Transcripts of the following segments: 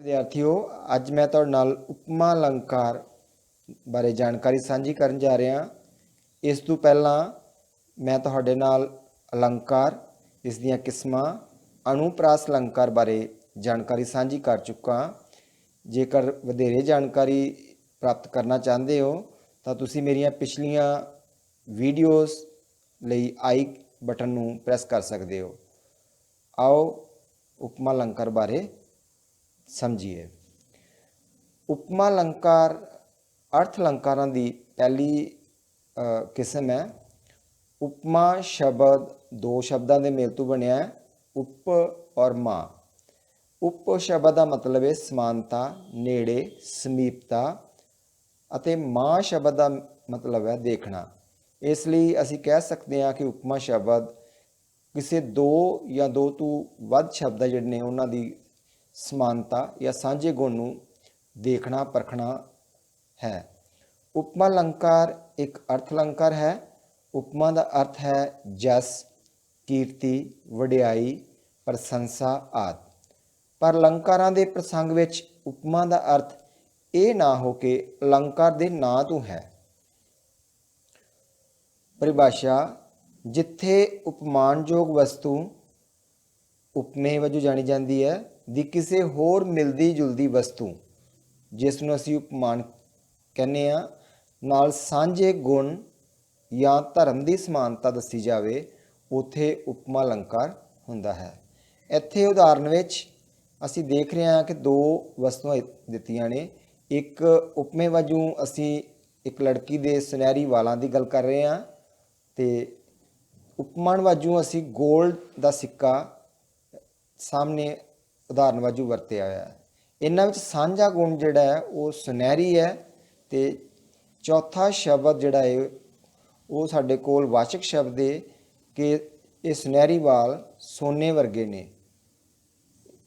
विद्यार्थियों अज मैं तुहाडे नाल उपमा अलंकार बारे जानकारी साझी करन जा रहा। इस तो पहला मैं तुहाडे नाल अलंकार, इस दियां किस्मां, अनुप्रास अलंकार बारे जानकारी साझी कर चुका। जेकर वधेरे जानकारी प्राप्त करना चाहते हो तो तुसी मेरियां पिछलियां वीडियोस लई आई बटन नूं प्रेस कर सकते हो। आओ उपमा अलंकार बारे समझिए। उपमा अलंकार अर्थ अलंकारां दी पहली किस्म है। उपमा शब्द दो शब्दों के मेल तो बनया है, उप और मां। उप शब्द का मतलब है समानता, नेड़े, समीपता। अते मां शब्द का मतलब है देखना। इसलिए असी कह सकते हैं कि उपमा शब्द किसी दो या दो तो वध शब्द जिहड़े ने उन्हां दी समानता या सांझे गुण नूं देखना परखना है। उपमा अलंकार एक अर्थ अलंकार है। उपमा का अर्थ है जस, कीर्ति, वडियाई, प्रशंसा आदि। पर अलंकारां दे प्रसंग विच उपमा का अर्थ ये ना हो के अलंकार दे नां तो है। परिभाषा जिथे उपमानयोग वस्तु उपमे वजों जानी जाती है दी किसी होर मिलती जुलती वस्तु जिसनों असी उपमान कहने आ नाल सांझे गुण या धर्म की समानता दसी जाए उथे उपमा अलंकार हुंदा है। इत्थे उदाहरण विच असी देख रहे हैं कि दो वस्तुआं दित्तियां ने। एक उपमे वजों असी एक लड़की दे सुनहरी वालां की गल कर रहे हैं तो उपमान वजों असी गोल्ड का सिक्का सामने उदाहरण वजों वरत्या होया है। इन्हां विच सांझा गुण जिहड़ा है वो सुनहरी है तो चौथा शब्द जिहड़ा है वो साडे कोल वाचक शब्द है कि ये सुनहरी वाल सोने वर्गे ने।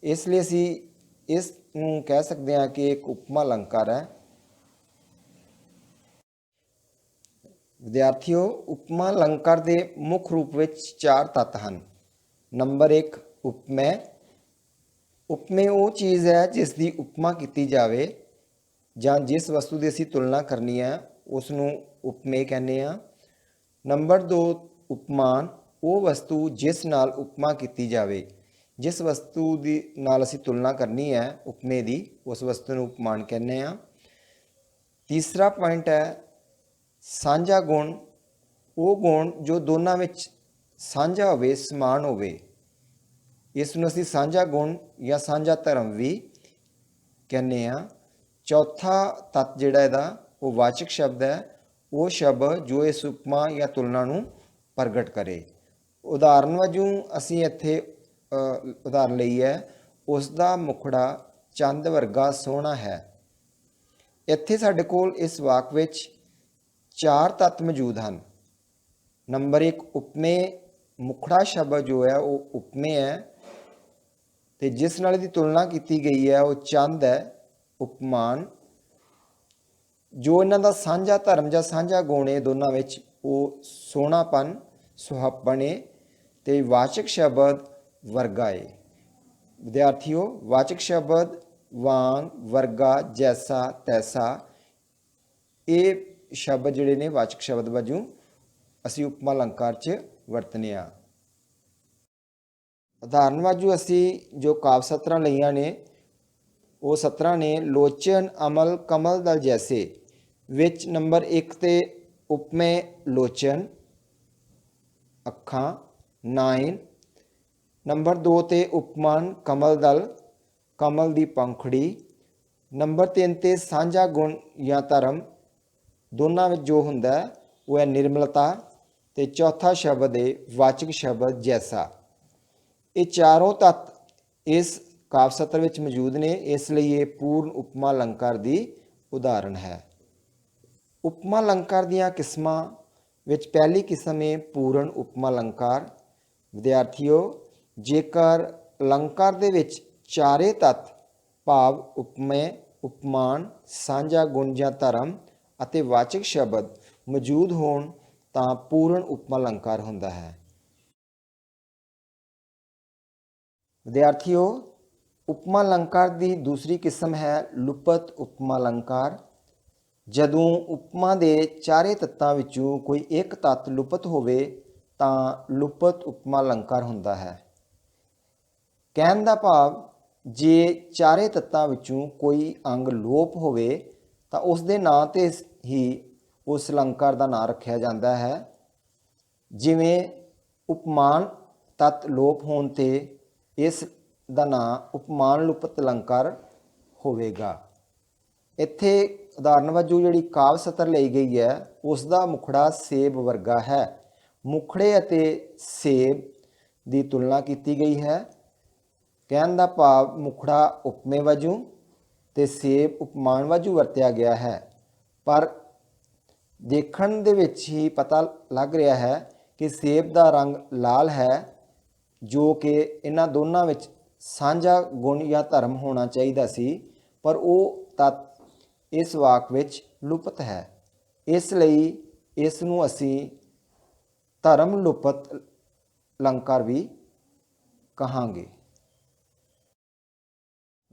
इसलिए असी इस नूं कह सकते हैं कि एक उपमा अलंकार है। विद्यार्थियों उपमा अलंकार के मुख्य रूप में चार तत्त हैं। नंबर एक उपमेय। उपमेय वो चीज़ है जिसकी उपमा की जाए जां जिस वस्तु की असी तुलना करनी है उसनूं उपमेय कहने आ। नंबर दो उपमान। वो वस्तु जिस नाल उपमा की जाए, जिस वस्तु की नाल असी तुलना करनी है उपमेय की, उस वस्तु नूं उपमान कहने आ। तीसरा पॉइंट है सांझा गुण। वो गुण जो दोनों में सांझा होवे, समान होवे, इसनूं असीं सांझा गुण या सांझा धर्म भी कहने आ। चौथा तत्त जिहड़ा इहदा वो वाचक शब्द है। वो शब्द जो इस उपमा या तुलना नूं प्रगट करे। उदाहरण वजों असीं इत्थे उदाहरण लई है उसका मुखड़ा चंद वर्गा सोहना है। इत्थे साडे कोल इस वाक विच चार तत्त मौजूद हैं। नंबर एक उपमेय। मुखड़ा शब्द जो है वो उपमेय है तो जिस नाल दी तुलना की गई है वो चंद है उपमान। जो इन्हां दा सांझा धर्म या सांझा गुण है दोनों में वो सोहनापन, सुहापन है तो वाचक शब्द वर्गा है। विद्यार्थियों वाचक शब्द वांग, वर्गा, जैसा, तैसा ये शब्द जिहड़े ने वाचक शब्द वजों असी उपमा अलंकार च वरतने आ। उदाहरण वजों असी जो काव्य सतरां लईआं ने वो सतरां ने लोचन अमल कमल दल जैसे विच नंबर एक ते उपमेय लोचन अखां नाइन। नंबर दो ते उपमान कमल दल कमल दी पंखड़ी। नंबर तीन ते सांझा गुण या धर्म दोनों में जो हुंदा है वो है निर्मलता। तो चौथा शब्द है वाचक शब्द जैसा। ये चारों तत्त इस काव्य सत्र विच मौजूद ने, इसलिए ये पूर्ण उपमा अलंकार की उदाहरण है। उपमा अलंकार दीयां किस्मां विच पहली किस्म है पूर्ण उपमा अलंकार। विद्यार्थियों जेकर अलंकार दे विच चारे तत्त भाव उपमेय, उपमान, सांझा गुण या धर्म अते वाचक शब्द मौजूद होण तां पूर्ण उपमा अलंकार हुंदा है। विद्यार्थियों ਉਪਮਾ ਅਲੰਕਾਰ ਦੀ ਦੂਸਰੀ ਕਿਸਮ ਹੈ ਲੁਪਤ ਉਪਮਾ ਅਲੰਕਾਰ। ਜਦੋਂ ਉਪਮਾ ਦੇ ਚਾਰੇ ਤੱਤਾਂ ਵਿੱਚੋਂ ਕੋਈ ਇੱਕ ਤੱਤ ਲੁਪਤ ਹੋਵੇ ਤਾਂ ਲੁਪਤ ਉਪਮਾ ਅਲੰਕਾਰ ਹੁੰਦਾ ਹੈ। ਕਹਿਣ ਦਾ ਭਾਵ ਜੇ ਚਾਰੇ ਤੱਤਾਂ ਵਿੱਚੋਂ ਕੋਈ ਅੰਗ ਲੋਪ ਹੋਵੇ ਤਾਂ ਉਸ ਦੇ ਨਾਂ 'ਤੇ ਹੀ ਉਸ ਅਲੰਕਾਰ ਦਾ ਨਾਂ ਰੱਖਿਆ ਜਾਂਦਾ ਹੈ। ਜਿਵੇਂ ਉਪਮਾਨ ਤੱਤ ਲੋਪ ਹੋਣ 'ਤੇ ਇਸ ਦਾ ਨਾਂ ਉਪਮਾਨ ਲੁਪਤ ਅਲੰਕਾਰ ਹੋਵੇਗਾ। ਇੱਥੇ ਉਦਾਹਰਨ ਵਜੋਂ ਜਿਹੜੀ ਕਾਵਿ ਸਤਰ ਲਈ ਗਈ ਹੈ ਉਸ ਦਾ ਮੁਖੜਾ ਸੇਬ ਵਰਗਾ ਹੈ। ਮੁਖੜੇ ਅਤੇ ਸੇਬ ਦੀ ਤੁਲਨਾ ਕੀਤੀ ਗਈ ਹੈ। ਕਹਿਣ ਦਾ ਭਾਵ ਮੁਖੜਾ ਉਪਮੇ ਵਜੋਂ ਤੇ ਸੇਬ ਉਪਮਾਨ ਵਜੋਂ ਵਰਤਿਆ ਗਿਆ ਹੈ, ਪਰ ਦੇਖਣ ਦੇ ਵਿੱਚ ਹੀ ਪਤਾ ਲੱਗ ਰਿਹਾ ਹੈ ਕਿ ਸੇਬ ਦਾ ਰੰਗ ਲਾਲ ਹੈ, ਜੋ ਕਿ ਇਹਨਾਂ ਦੋਨਾਂ ਵਿੱਚ ਸਾਂਝਾ ਗੁਣ ਜਾਂ ਧਰਮ ਹੋਣਾ ਚਾਹੀਦਾ ਸੀ, ਪਰ ਉਹ ਤੱਤ ਇਸ ਵਾਕ ਵਿੱਚ ਲੁਪਤ ਹੈ। ਇਸ ਲਈ ਇਸ ਨੂੰ ਅਸੀਂ ਧਰਮ ਲੁਪਤ ਅਲੰਕਾਰ ਵੀ ਕਹਾਂਗੇ।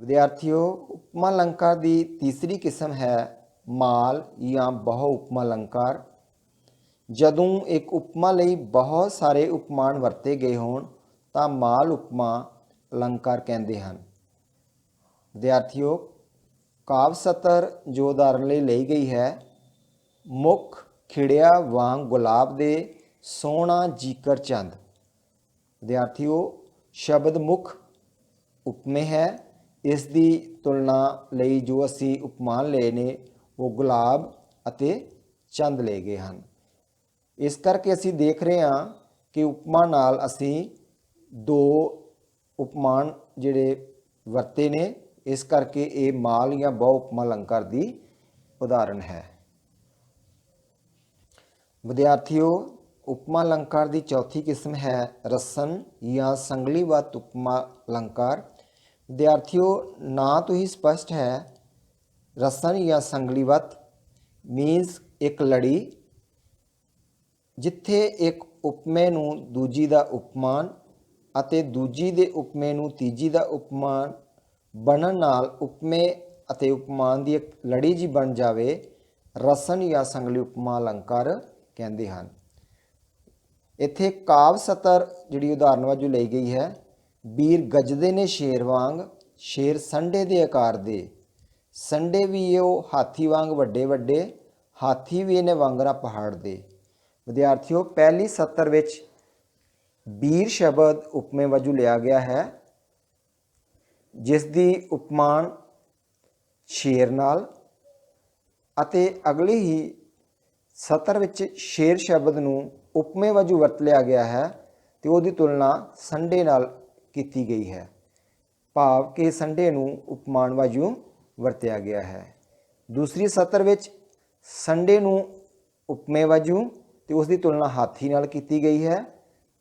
ਵਿਦਿਆਰਥੀਓ, ਉਪਮਾ ਅਲੰਕਾਰ ਦੀ ਤੀਸਰੀ ਕਿਸਮ ਹੈ ਮਾਲ ਜਾਂ ਬਹੁ ਉਪਮਾ ਅਲੰਕਾਰ। ਜਦੋਂ ਇੱਕ ਉਪਮਾ ਲਈ ਬਹੁਤ ਸਾਰੇ ਉਪਮਾਨ ਵਰਤੇ ਗਏ ਹੋਣ ਤਾਂ ਮਾਲ ਉਪਮਾ ਅਲੰਕਾਰ ਕਹਿੰਦੇ ਹਨ। ਵਿਦਿਆਰਥੀਓ, ਕਾਵਿ ਸਤਰ ਜੋ ਉਦਾਹਰਨ ਲਈ ਗਈ ਹੈ, ਮੁੱਖ ਖਿੜਿਆ ਵਾਂਗ ਗੁਲਾਬ ਦੇ ਸੋਹਣਾ ਜੀਕਰ ਚੰਦ। ਵਿਦਿਆਰਥੀਓ, ਸ਼ਬਦ ਮੁੱਖ ਉਪਮੇ ਹੈ। ਇਸ ਦੀ ਤੁਲਨਾ ਲਈ ਜੋ ਅਸੀਂ ਉਪਮਾਨ ਲਏ ਨੇ ਉਹ ਗੁਲਾਬ ਅਤੇ ਚੰਦ ਲਏ ਗਏ ਹਨ। ਇਸ ਕਰਕੇ ਅਸੀਂ ਦੇਖ ਰਹੇ ਹਾਂ ਕਿ ਉਪਮਾ ਨਾਲ ਅਸੀਂ ਦੋ ਉਪਮਾਨ ਜਿਹੜੇ ਵਰਤੇ ਨੇ, ਇਸ ਕਰਕੇ ਇਹ ਮਾਲ ਜਾਂ ਬਹੁ ਉਪਮਾ ਅਲੰਕਾਰ ਦੀ ਉਦਾਹਰਨ ਹੈ। ਵਿਦਿਆਰਥੀਓ, ਉਪਮਾ ਅਲੰਕਾਰ ਦੀ ਚੌਥੀ ਕਿਸਮ ਹੈ ਰਸਨ ਜਾਂ ਸੰਗਲੀਵਤ ਉਪਮਾ ਅਲੰਕਾਰ। ਵਿਦਿਆਰਥੀਓ, ਨਾਂ ਤੋਂ ਹੀ ਸਪਸ਼ਟ ਹੈ, ਰਸਨ ਜਾਂ ਸੰਗਲੀਵਤ ਮੀਨਸ ਇੱਕ ਲੜੀ, ਜਿੱਥੇ ਇੱਕ ਉਪਮੇ ਨੂੰ ਦੂਜੀ ਦਾ ਉਪਮਾਨ ਅਤੇ ਦੂਜੀ ਦੇ ਉਪਮੇ ਨੂੰ ਤੀਜੀ ਦਾ ਉਪਮਾਨ ਬਣਨ ਨਾਲ ਉਪਮੇ ਅਤੇ ਉਪਮਾਨ ਦੀ ਇੱਕ ਲੜੀ ਜੀ ਬਣ ਜਾਵੇ, ਰਸਨ ਜਾਂ ਸੰਗਲੀ ਉਪਮਾ ਅਲੰਕਾਰ ਕਹਿੰਦੇ ਹਨ। ਇੱਥੇ ਕਾਵਿ ਸਤਰ ਜਿਹੜੀ ਉਦਾਹਰਨ ਵਜੋਂ ਲਈ ਗਈ ਹੈ, ਵੀਰ ਗੱਜਦੇ ਨੇ ਸ਼ੇਰ ਵਾਂਗ, ਸ਼ੇਰ ਸੰਡੇ ਦੇ ਆਕਾਰ ਦੇ, ਸੰਡੇ ਵੀ ਉਹ ਹਾਥੀ ਵਾਂਗ ਵੱਡੇ ਵੱਡੇ, ਹਾਥੀ ਵੀ ਇਹਨੇ ਵਾਂਗਰਾ ਪਹਾੜ ਦੇ। ਵਿਦਿਆਰਥੀਓ, ਪਹਿਲੀ ਸਤਰ ਵਿੱਚ ਵੀਰ ਸ਼ਬਦ ਉਪਮੇ ਵਜੋਂ ਲਿਆ ਗਿਆ ਹੈ, ਜਿਸ ਦੀ ਉਪਮਾਨ ਸ਼ੇਰ ਨਾਲ, ਅਤੇ ਅਗਲੀ ਹੀ ਸਤਰ ਵਿੱਚ ਸ਼ੇਰ ਸ਼ਬਦ ਨੂੰ ਉਪਮੇ ਵਜੋਂ ਵਰਤ ਲਿਆ ਗਿਆ ਹੈ ਤੇ ਉਹਦੀ ਤੁਲਨਾ ਸੰਡੇ ਨਾਲ ਕੀਤੀ ਗਈ ਹੈ, ਭਾਵ ਕਿ ਸੰਡੇ ਨੂੰ ਉਪਮਾਨ ਵਜੋਂ ਵਰਤਿਆ ਗਿਆ ਹੈ। ਦੂਸਰੀ ਸਤਰ ਵਿੱਚ ਸੰਡੇ ਨੂੰ ਉਪਮੇ ਵਜੋਂ ਤੇ ਉਸ ਦੀ ਤੁਲਨਾ ਹਾਥੀ ਨਾਲ ਕੀਤੀ ਗਈ ਹੈ,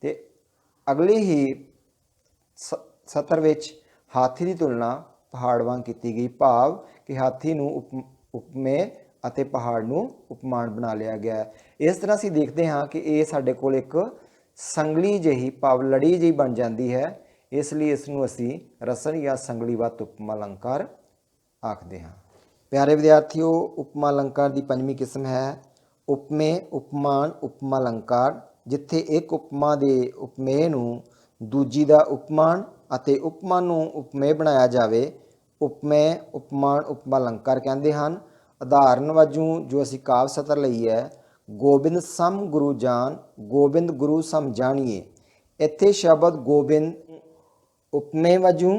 ਤੇ ਅਗਲੀ ਹੀ ਸਤਰ ਵਿੱਚ ਹਾਥੀ ਦੀ ਤੁਲਨਾ ਪਹਾੜ ਵਾਂਗ ਕੀਤੀ ਗਈ, ਭਾਵ ਕਿ ਹਾਥੀ ਨੂੰ ਉਪਮੇ ਅਤੇ ਪਹਾੜ ਨੂੰ ਉਪਮਾਨ ਬਣਾ ਲਿਆ ਗਿਆ ਹੈ। ਇਸ ਤਰ੍ਹਾਂ ਅਸੀਂ ਦੇਖਦੇ ਹਾਂ ਕਿ ਇਹ ਸਾਡੇ ਕੋਲ ਇੱਕ ਸੰਗਲੀ ਜਿਹੀ ਭਾਵ ਲੜੀ ਜਿਹੀ ਬਣ ਜਾਂਦੀ ਹੈ, ਇਸ ਲਈ ਇਸ ਨੂੰ ਅਸੀਂ ਰਸਨ ਜਾਂ ਸੰਗਲੀਵਤ ਉਪਮਾ ਅਲੰਕਾਰ ਆਖਦੇ ਹਾਂ। ਪਿਆਰੇ ਵਿਦਿਆਰਥੀਓ, ਉਪਮਾ ਅਲੰਕਾਰ ਦੀ ਪੰਜਵੀਂ ਕਿਸਮ ਹੈ ਉਪਮੇ ਉਪਮਾਨ ਉਪਮਾ ਅਲੰਕਾਰ, ਜਿੱਥੇ ਇੱਕ ਉਪਮਾ ਦੇ ਉਪਮੇ ਨੂੰ ਦੂਜੀ ਦਾ ਉਪਮਾਨ ਅਤੇ ਉਪਮਾ ਨੂੰ ਉਪਮੇ ਬਣਾਇਆ ਜਾਵੇ, ਉਪਮੇ ਉਪਮਾਨ ਉਪਮਾ ਅਲੰਕਾਰ ਕਹਿੰਦੇ ਹਨ। ਉਦਾਹਰਨ ਵਜੋਂ ਜੋ ਅਸੀਂ ਕਾਵਿ ਸਤਰ ਲਈ ਹੈ, ਗੋਬਿੰਦ ਸਮ ਗੁਰੂ ਜਾਨ, ਗੋਬਿੰਦ ਗੁਰੂ ਸਮ ਜਾਣੀਏ। ਇੱਥੇ ਸ਼ਬਦ ਗੋਬਿੰਦ ਉਪਮੇ ਵਜੋਂ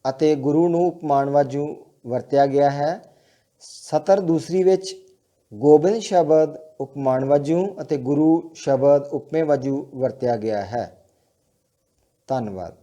ਅਤੇ ਗੁਰੂ ਨੂੰ ਉਪਮਾਨ ਵਜੋਂ ਵਰਤਿਆ ਗਿਆ ਹੈ। ਸਤਰ ਦੂਸਰੀ ਵਿੱਚ ਗੋਬਿੰਦ ਸ਼ਬਦ ਉਪਮਾਨ ਵਜੋਂ ਅਤੇ ਗੁਰੂ ਸ਼ਬਦ ਉਪਮੇ ਵਜੋਂ ਵਰਤਿਆ ਗਿਆ ਹੈ। ਧੰਨਵਾਦ।